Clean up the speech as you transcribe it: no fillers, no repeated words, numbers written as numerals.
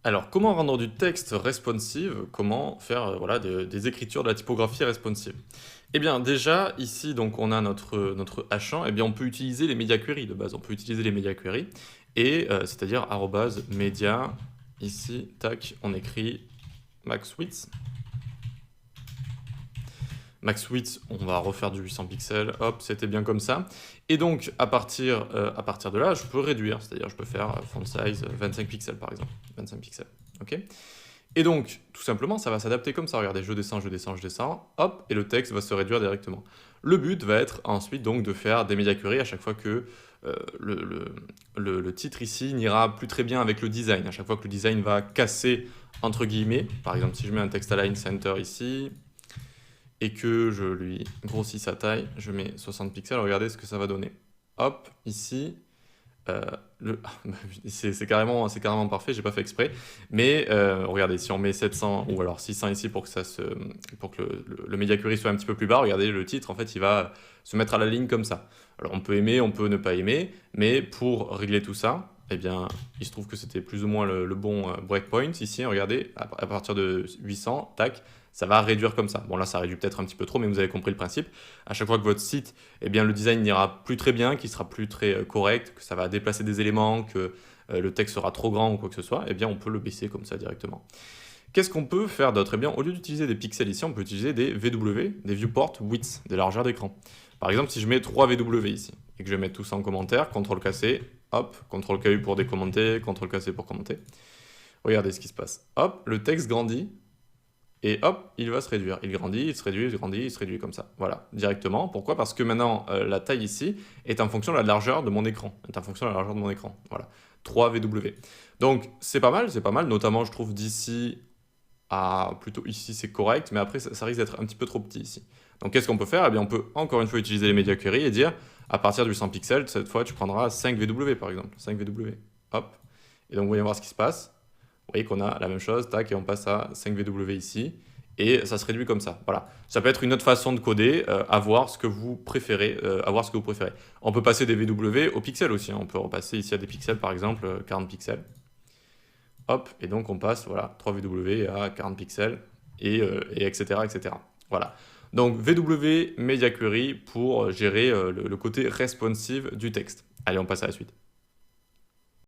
Alors, comment rendre du texte responsive? Comment faire voilà, des écritures de la typographie responsive? Eh bien, déjà, ici, donc, on a notre H1, eh bien, on peut utiliser les media queries de base. On peut utiliser les media queries, et c'est-à-dire arrobase media, ici, tac, on écrit max width. Max width, on va refaire du 800 pixels, hop, c'était bien comme ça. Et donc, à partir de là, je peux réduire, c'est-à-dire je peux faire font size 25 pixels par exemple, 25 pixels, ok? Et donc, tout simplement, ça va s'adapter comme ça. Regardez, je descends, je descends, je descends, hop, et le texte va se réduire directement. Le but va être ensuite donc de faire des media queries à chaque fois que le titre ici n'ira plus très bien avec le design. À chaque fois que le design va casser, entre guillemets, par exemple, si je mets un text align center ici, et que je lui grossis sa taille, je mets 60 pixels, regardez ce que ça va donner. Hop, ici, c'est carrément parfait, j'ai pas fait exprès, mais regardez, si on met 700 ou alors 600 ici pour que le media query soit un petit peu plus bas, regardez, le titre, en fait, il va se mettre à la ligne comme ça. Alors on peut aimer, on peut ne pas aimer, mais pour régler tout ça, eh bien, il se trouve que c'était plus ou moins le bon breakpoint. Ici, regardez, à partir de 800, tac, ça va réduire comme ça. Bon, là, ça réduit peut-être un petit peu trop, mais vous avez compris le principe. À chaque fois que votre site, eh bien, le design n'ira plus très bien, qu'il sera plus très correct, que ça va déplacer des éléments, que le texte sera trop grand ou quoi que ce soit, eh bien, on peut le baisser comme ça directement. Qu'est-ce qu'on peut faire d'autre? Eh bien, au lieu d'utiliser des pixels ici, on peut utiliser des VW, des viewport width, des largeurs d'écran. Par exemple, si je mets 3 VW ici, et que je vais mettre tout ça en commentaire, CTRL-C, hop, CTRL-KU pour décommenter, CTRL-KC pour commenter. Regardez ce qui se passe. Hop, le texte grandit, et hop, il va se réduire. Il grandit, il se réduit, il grandit, il se réduit comme ça. Voilà, directement. Pourquoi? Parce que maintenant, la taille ici est en fonction de la largeur de mon écran. Est en fonction de la largeur de mon écran. Voilà, 3 VW. Donc, c'est pas mal, notamment, je trouve, d'ici à plutôt ici, c'est correct, mais après, ça risque d'être un petit peu trop petit ici. Donc, qu'est-ce qu'on peut faire? Eh bien, on peut encore une fois utiliser les media queries et dire, à partir du 100 pixels, cette fois, tu prendras 5 VW, par exemple. 5 VW. Hop. Et donc, vous voyez voir ce qui se passe. Vous voyez qu'on a la même chose, tac, et on passe à 5 VW ici, et ça se réduit comme ça. Voilà. Ça peut être une autre façon de coder, à voir ce que vous préférez, On peut passer des VW aux pixels aussi, hein. On peut repasser ici à des pixels, par exemple, 40 pixels. Hop, et donc on passe, voilà, 3 VW à 40 pixels, et etc., etc. Voilà. Donc VW Media Query pour gérer le côté responsive du texte. Allez, on passe à la suite.